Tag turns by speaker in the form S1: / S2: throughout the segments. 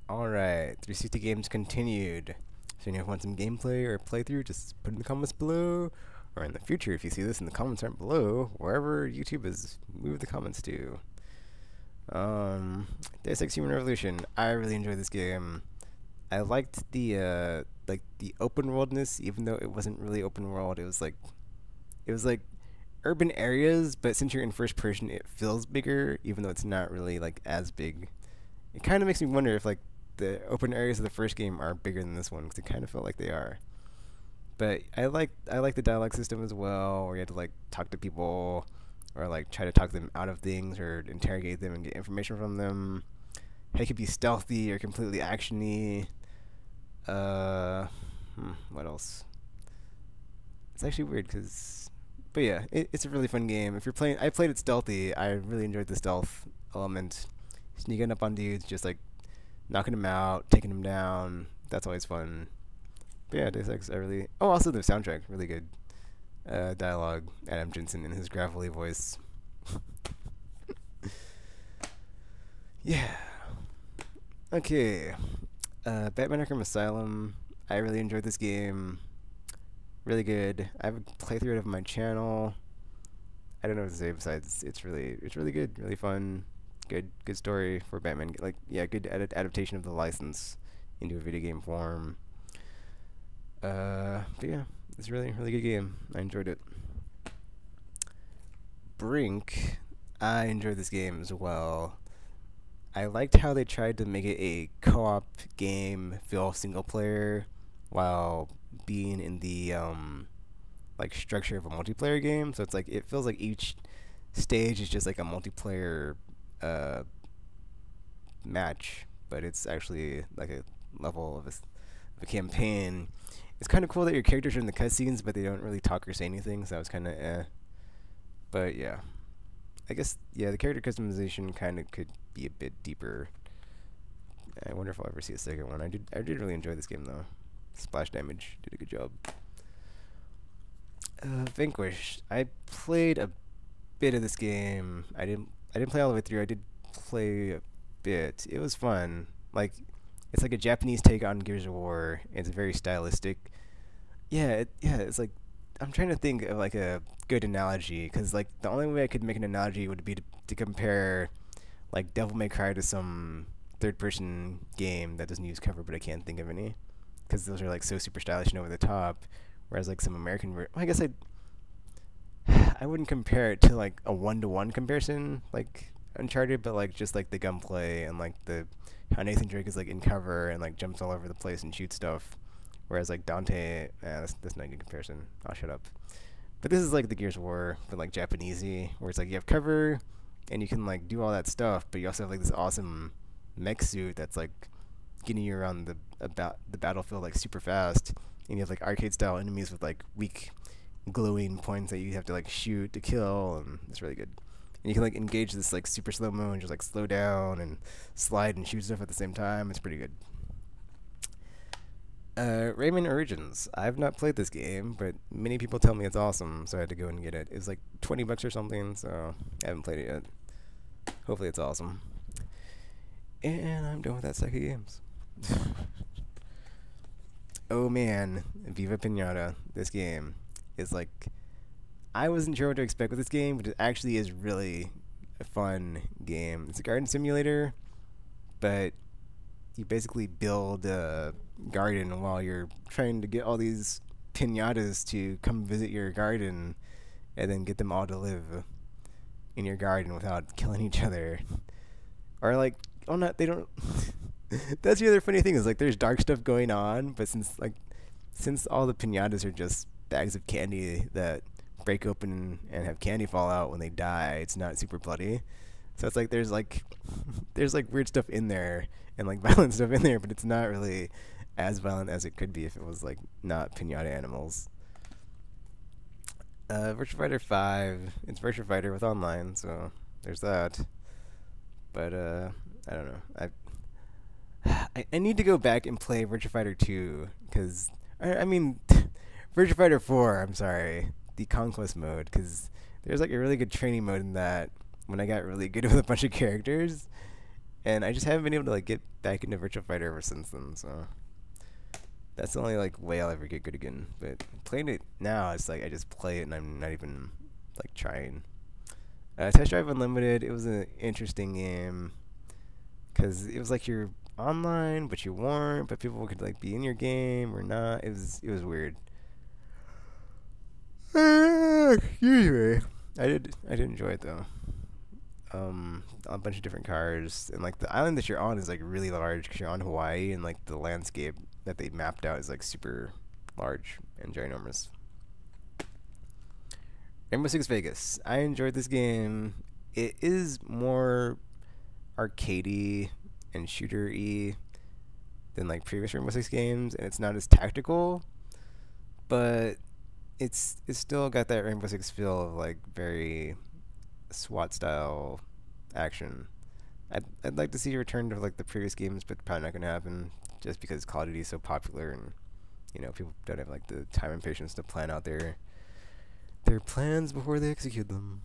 S1: Alright, 360 games continued. So if you want some gameplay or playthrough, just put in the comments below. Or in the future, if you see this and the comments aren't below, wherever YouTube has moved the comments to. Deus Ex Human Revolution. I really enjoyed this game. I liked the open worldness, even though it wasn't really open world. It was like urban areas, but since you're in first person, it feels bigger, even though it's not really like as big. It kind of makes me wonder if like the open areas of the first game are bigger than this one because it kind of felt like they are. But I like the dialogue system as well, where you had to like talk to people or like try to talk them out of things or interrogate them and get information from them. It could be stealthy or completely actiony. Uh, what else? It's actually weird because, but yeah, it's a really fun game. If you're playing, I played it stealthy. I really enjoyed the stealth element, sneaking up on dudes, just like knocking them out, taking them down. That's always fun. But yeah, Deus Ex, I really. Oh, also the soundtrack, really good. Dialogue, Adam Jensen in his gravelly voice. Yeah. Okay. Batman Arkham Asylum. I really enjoyed this game. Really good. I have a playthrough of my channel. I don't know what to say besides it's really good, really fun, good story for Batman. Like yeah, good adaptation of the license into a video game form. But yeah, it's a really good game. I enjoyed it. Brink. I enjoyed this game as well. I liked how they tried to make it a co-op game, feel single player, while being in the like structure of a multiplayer game. So it's like it feels like each stage is just like a multiplayer uh, match, but it's actually like a level of a campaign. It's kind of cool that your characters are in the cutscenes, but they don't really talk or say anything. So that was kind of eh. But yeah, I guess yeah, the character customization kind of could be a bit deeper. I wonder if I'll ever see a second one. I did really enjoy this game though. Splash Damage did a good job. Vanquish. I played a bit of this game. I didn't play all the way through. I did play a bit. It was fun. Like it's like a Japanese take on Gears of War. It's very stylistic. Yeah, it's like I'm trying to think of like a good analogy because like the only way I could make an analogy would be to compare like Devil May Cry to some third person game that doesn't use cover, but I can't think of any because those are like so super stylish and over the top. Whereas like some I guess I wouldn't compare it to like a one to one comparison like Uncharted, but like just like the gunplay and like the how Nathan Drake is like in cover and like jumps all over the place and shoots stuff. Whereas like Dante, that's not a good comparison. I'll shut up. But this is like the Gears of War, but like Japanesey, where it's like you have cover and you can like do all that stuff, but you also have like this awesome mech suit that's like getting you around the battlefield like super fast, and you have like arcade style enemies with like weak glowing points that you have to like shoot to kill, and it's really good. And you can like engage this like super slow mo and just like slow down and slide and shoot stuff at the same time. It's pretty good. Rayman Origins. I've not played this game, but many people tell me it's awesome, so I had to go and get it. It's like 20 bucks or something, so I haven't played it yet. Hopefully it's awesome. And I'm done with that stack of games. Oh man, Viva Pinata. This game is like I wasn't sure what to expect with this game, but it actually is really a fun game. It's a garden simulator, but you basically build a garden while you're trying to get all these pinatas to come visit your garden and then get them all to live in your garden without killing each other. Or like, oh, not they don't. That's the other funny thing is like there's dark stuff going on, but since all the pinatas are just bags of candy that break open and have candy fall out when they die, it's not super bloody. So it's like there's like weird stuff in there and like violent stuff in there, but it's not really as violent as it could be if it was like not pinata animals. Virtua Fighter 5. It's Virtua Fighter with online, so there's that. But I don't know. I need to go back and play Virtua Fighter 2 because I mean Virtua Fighter 4. I'm sorry, the Conquest mode because there's like a really good training mode in that when I got really good with a bunch of characters, and I just haven't been able to like get back into Virtua Fighter ever since then. So that's the only like way I'll ever get good again. But playing it now, it's like I just play it and I'm not even like trying. Test Drive Unlimited, it was an interesting game because it was like you're online, but you weren't. But people could like be in your game or not. It was weird. Anyway, I did enjoy it though. A bunch of different cars, and like the island that you're on is like really large because you're on Hawaii, and like the landscape that they mapped out is like super large and ginormous. Rainbow Six Vegas. I enjoyed this game. It is more arcadey and shooter-y than like previous Rainbow Six games, and it's not as tactical, but it's still got that Rainbow Six feel of like very SWAT style action. I'd like to see a return to like the previous games, but probably not gonna happen just because Call of Duty is so popular and people don't have like the time and patience to plan out their plans before they execute them.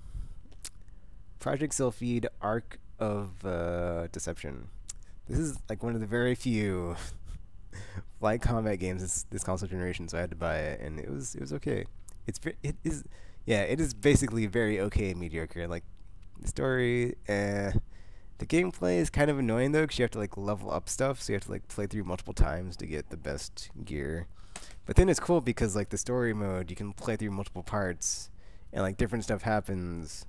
S1: Project Sylphid Arc of Deception. This is like one of the very few flight combat games this console generation, so I had to buy it, and it was okay. It is basically very okay mediocre. Like the story, the gameplay is kind of annoying though, because you have to like level up stuff, so you have to like play through multiple times to get the best gear. But then it's cool because like the story mode, you can play through multiple parts, and like different stuff happens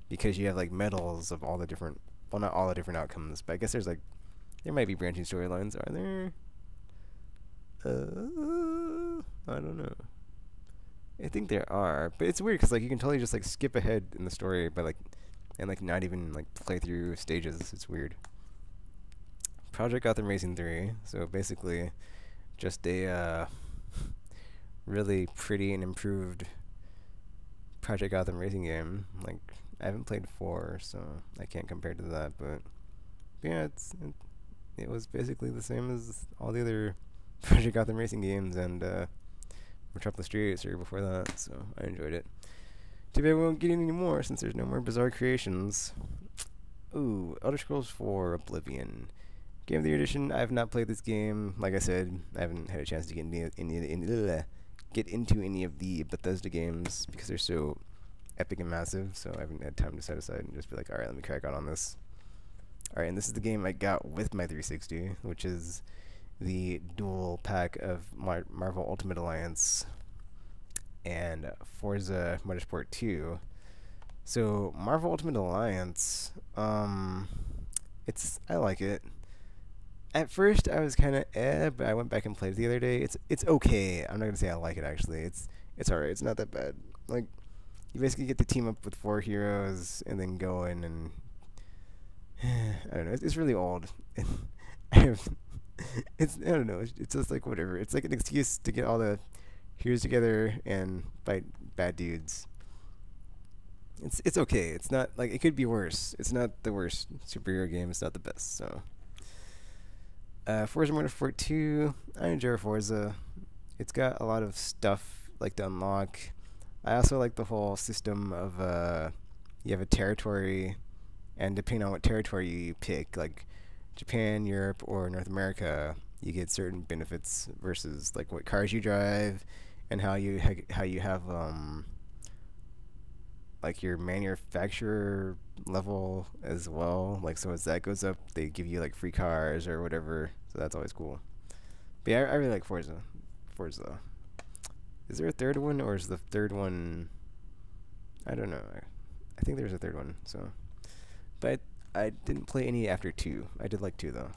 S1: because you have like medals of all the different, well, not all the different outcomes, but I guess there might be branching storylines. Are there? I don't know. I think there are, but it's weird because like you can totally just like skip ahead in the story by like, and like not even like play through stages. It's weird. Project Gotham Racing 3. So basically, just a really pretty and improved Project Gotham Racing game. Like I haven't played 4, so I can't compare to that. But yeah, it was basically the same as all the other Project Gotham Racing games, and Metropolis Street Racer before that, so I enjoyed it. Too bad we won't get any more since there's no more Bizarre Creations. Ooh, Elder Scrolls 4 Oblivion. Game of the Year Edition. I have not played this game. Like I said, I haven't had a chance to get into any of the Bethesda games because they're so epic and massive, so I haven't had time to set aside and just be like, alright, let me crack on this. Alright, and this is the game I got with my 360, which is the dual pack of Marvel Ultimate Alliance and Forza Motorsport 2. So Marvel Ultimate Alliance, I like it. At first I was kind of but I went back and played it the other day. It's okay. I'm not gonna say I like it actually. It's alright. It's not that bad. Like you basically get to team up with 4 heroes and then go in and I don't know. It's really old. I don't know. It's just like whatever. It's like an excuse to get all the heroes together and fight bad dudes. It's okay. It's not like it could be worse. It's not the worst superhero game. It's not the best. So, Forza Motorsport 2. I enjoy Forza. It's got a lot of stuff like to unlock. I also like the whole system of you have a territory, and depending on what territory you pick, like Japan, Europe, or North America, you get certain benefits versus like what cars you drive and how you have like your manufacturer level as well. Like so as that goes up, they give you like free cars or whatever. So that's always cool. But yeah, I really like Forza. Forza. Is there a third one, or is the third one? I don't know. I think there's a third one. So, but I didn't play any after 2. I did like 2 though.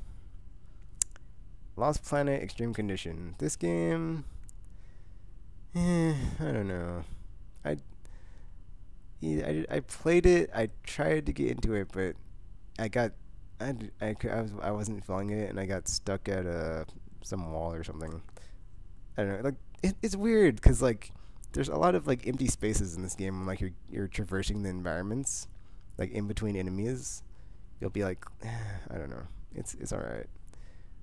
S1: Lost Planet Extreme Condition. This game, I don't know. I played it. I tried to get into it, but I wasn't feeling it, and I got stuck at some wall or something. I don't know. Like it's weird because like there's a lot of like empty spaces in this game. And, like you're traversing the environments, like in between enemies. You'll be like, I don't know. It's all right.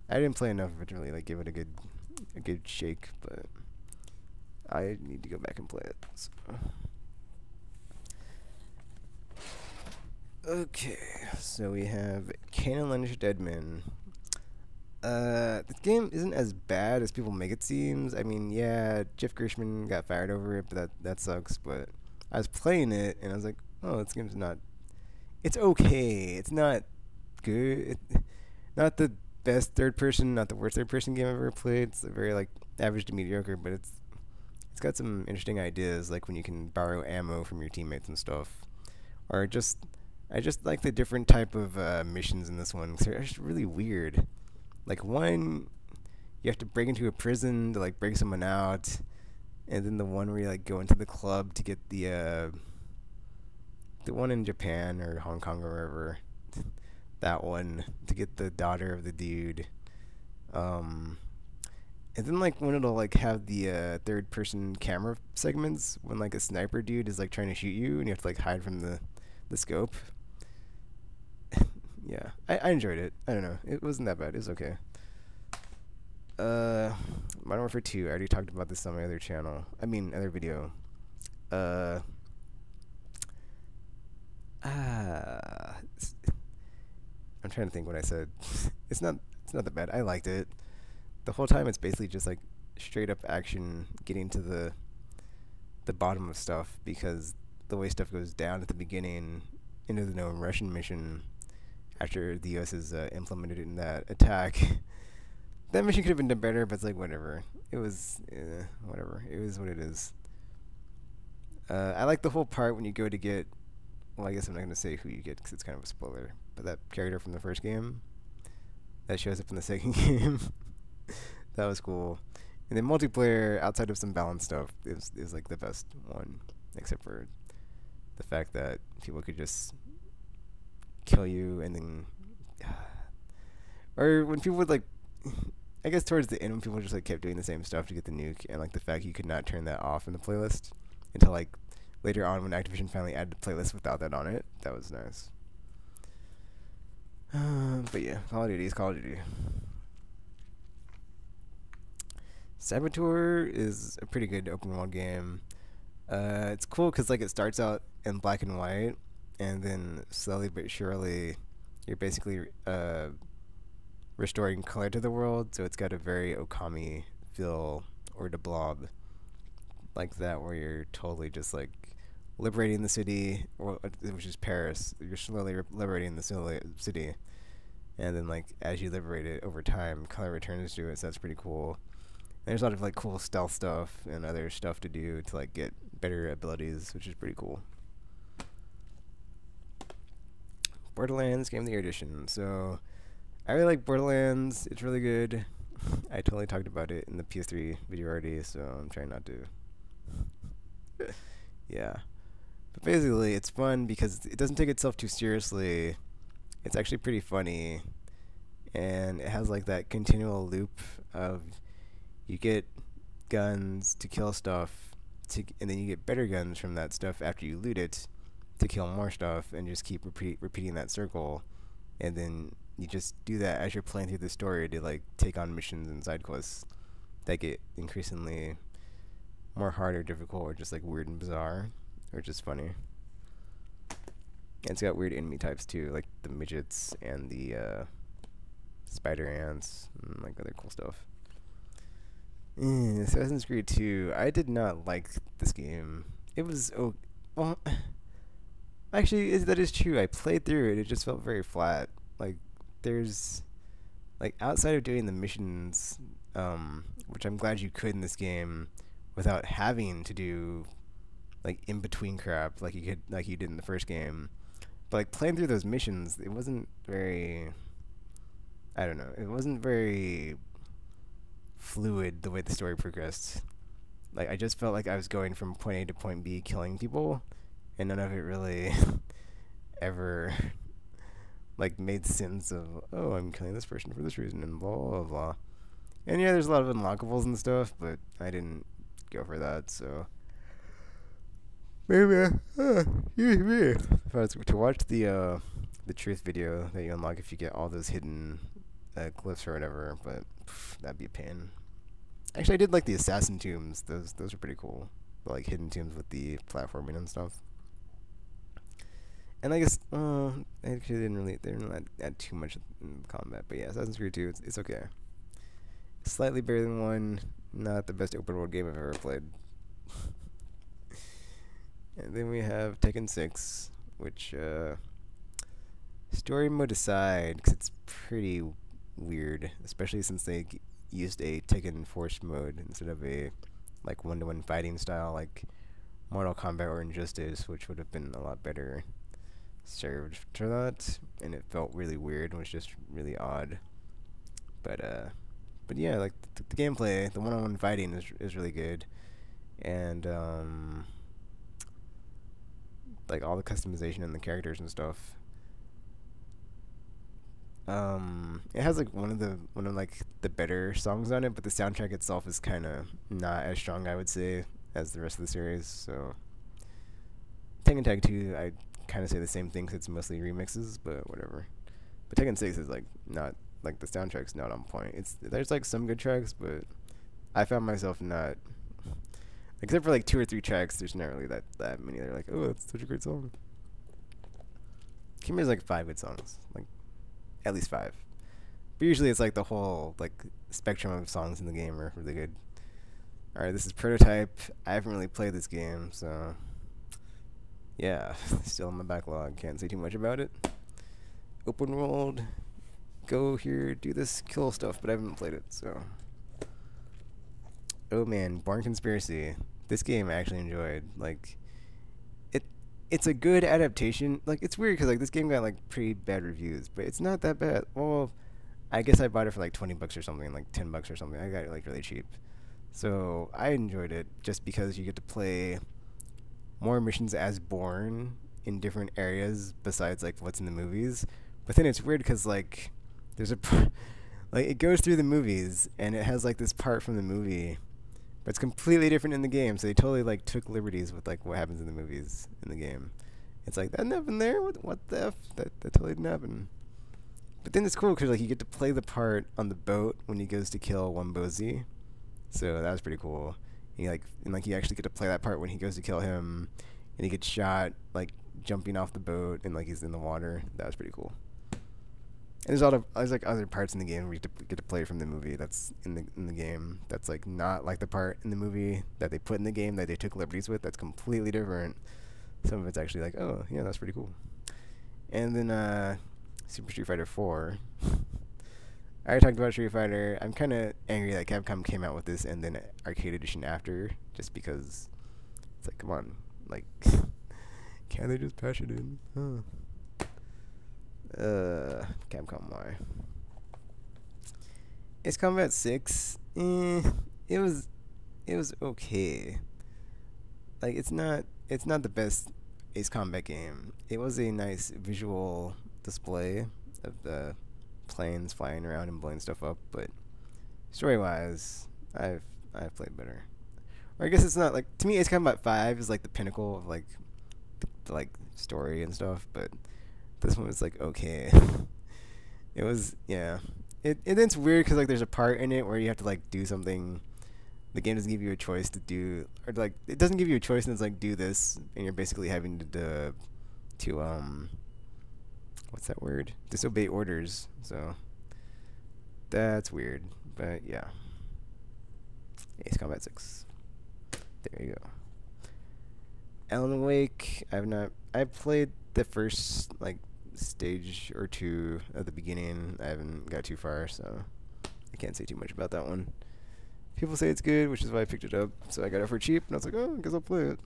S1: I didn't play enough of it to really like give it a good shake, but I need to go back and play it. So. Okay, so we have Kane and Lynch Deadman. This game isn't as bad as people make it seems. I mean, yeah, Jeff Gershman got fired over it, but that sucks. But I was playing it and I was like, oh, this game's not. It's okay. It's not good. Not the best third person, not the worst third person game I've ever played. It's a very like average to mediocre, but it's got some interesting ideas, like when you can borrow ammo from your teammates and stuff, or just I just like the different type of missions in this one. 'Cause they're just really weird. Like one, you have to break into a prison to like break someone out, and then the one where you like go into the club to get the one in Japan or Hong Kong or wherever, that one to get the daughter of the dude. Um, and then like when it'll like have the third person camera segments when like a sniper dude is like trying to shoot you and you have to like hide from the scope. Yeah, I enjoyed it. I don't know. It wasn't that bad. It was okay. Modern Warfare 2. I already talked about this on my other channel. I mean, other video. Uh, I'm trying to think what I said. It's not that bad. I liked it. The whole time it's basically just like straight up action, getting to the bottom of stuff because the way stuff goes down at the beginning into the known Russian mission after the U.S. is implemented in that attack. That mission could have been done better, but it's like whatever. It was whatever. It was what it is. I like the whole part when you go to get. Well, I guess I'm not gonna say who you get because it's kind of a spoiler. But that character from the first game that shows up in the second game, that was cool. And then multiplayer, outside of some balance stuff, is like the best one, except for the fact that people could just kill you and then, or when people would like. I guess towards the end when people just like kept doing the same stuff to get the nuke, and like the fact you could not turn that off in the playlist until like later on when Activision finally added the playlist without that on it. That was nice. But yeah, Call of Duty is Call of Duty. Saboteur is a pretty good open world game. It's cool because like it starts out in black and white, and then slowly but surely you're basically restoring color to the world, so it's got a very Okami feel, or the Blob, like that, where you're totally just like liberating the city, which is Paris. You're slowly liberating the city, and then like as you liberate it over time, color returns to it. So that's pretty cool. And there's a lot of like cool stealth stuff and other stuff to do to like get better abilities, which is pretty cool. Borderlands Game of the Year edition. So I really like Borderlands. It's really good. I totally talked about it in the PS3 video already, so I'm trying not to. Yeah. But basically, it's fun because it doesn't take itself too seriously. It's actually pretty funny. And it has like that continual loop of you get guns to kill stuff, and then you get better guns from that stuff after you loot it to kill more stuff, and just keep repeating that circle. And then you just do that as you're playing through the story to like take on missions and side quests that get increasingly more hard or difficult or just like weird and bizarre or just funny. And it's got weird enemy types too, like the midgets and the spider ants and like other cool stuff. Assassin's Creed 2. I did not like this game. It was well, actually that is true. I played through it. It just felt very flat. Like there's like outside of doing the missions, which I'm glad you could in this game without having to do like in between crap like you did in the first game. But like playing through those missions, it wasn't very, I don't know, it wasn't very fluid the way the story progressed. Like I just felt like I was going from point A to point B killing people, and none of it really ever like made sense of, oh, I'm killing this person for this reason and blah blah blah. And yeah, there's a lot of unlockables and stuff, but I didn't go for that, so maybe excuse me. If I was to watch the truth video that you unlock if you get all those hidden glyphs or whatever, but that'd be a pain. Actually, I did like the assassin tombs. Those are pretty cool. The, like hidden tombs with the platforming and stuff. And I guess, actually they didn't add too much in combat, but yeah, Assassin's Creed 2, it's okay. Slightly better than 1, not the best open world game I've ever played. And then we have Tekken 6, which, story mode aside, because it's pretty weird, especially since they used a Tekken Force mode instead of a, like, one-to-one fighting style, like Mortal Kombat or Injustice, which would have been a lot better served for that, and it felt really weird and was just really odd. But yeah, like the gameplay, the one-on-one fighting is really good, and like all the customization and the characters and stuff. It has like one of like the better songs on it, but the soundtrack itself is kind of not as strong, I would say, as the rest of the series. So Tekken Tag 2, I kind of say the same thing 'cause it's mostly remixes, but whatever. But Tekken 6 is like not like the soundtrack's not on point. There's like some good tracks, but I found myself not, except for like 2 or 3 tracks. There's not really that many. They're like, oh, that's such a great song. There's like 5 good songs, like at least 5. But usually it's like the whole like spectrum of songs in the game are really good. All right, this is Prototype. I haven't really played this game, so yeah, still in my backlog. Can't say too much about it. Open world, go here, do this, kill stuff, but I haven't played it, so. Oh man, Bourne Conspiracy. This game I actually enjoyed. Like, it's a good adaptation. Like, it's weird because like this game got like pretty bad reviews, but it's not that bad. Well, I guess I bought it for like $20 or something, like $10 or something. I got it like really cheap, so I enjoyed it just because you get to play more missions as Bourne in different areas besides like what's in the movies. But then it's weird because like there's a like it goes through the movies and it has like this part from the movie, but it's completely different in the game. So they totally like took liberties with like what happens in the movies in the game. It's like that didn't happen there. What the f? That totally didn't happen. But then it's cool because like you get to play the part on the boat when he goes to kill Wombozi. So that was pretty cool. You actually get to play that part when he goes to kill him, and he gets shot like jumping off the boat and like he's in the water. That was pretty cool. And there's like other parts in the game where you get to play from the movie that's in the game that's like not like the part in the movie that they put in the game that they took liberties with. That's completely different. Some of it's actually like, oh yeah, that's pretty cool. And then Super Street Fighter 4. I already talked about Street Fighter. I'm kind of angry that Capcom came out with this and then Arcade Edition after, just because it's like, come on, like, can't they just patch it in? Capcom, why? Ace Combat 6, it was okay. Like, it's not the best Ace Combat game. It was a nice visual display of the planes flying around and blowing stuff up, but story-wise, I've played better. Or I guess it's not like, to me Ace Combat 5 is like the pinnacle of like the like story and stuff, but this one was like okay. It was, yeah. It's weird because like there's a part in it where you have to like do something. The game doesn't give you a choice to do, or like it doesn't give you a choice and it's like do this, and you're basically having to what's that word? Disobey orders. So that's weird, but yeah. Ace Combat 6. There you go. Alan Wake. I played the first like stage or 2 at the beginning. I haven't got too far, so I can't say too much about that one. People say it's good, which is why I picked it up. So I got it for cheap, and I was like, oh, I guess I'll play it.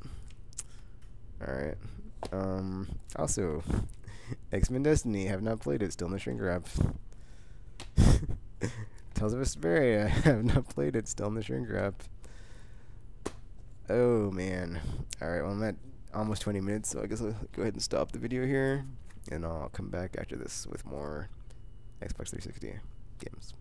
S1: Alright. Also, X-Men Destiny, have not played it, still in the shrink wrap. Tales of Vesperia, have not played it, still in the shrink wrap. Oh, man. Alright, well, I'm at almost 20 minutes, so I guess I'll go ahead and stop the video here, and I'll come back after this with more Xbox 360 games.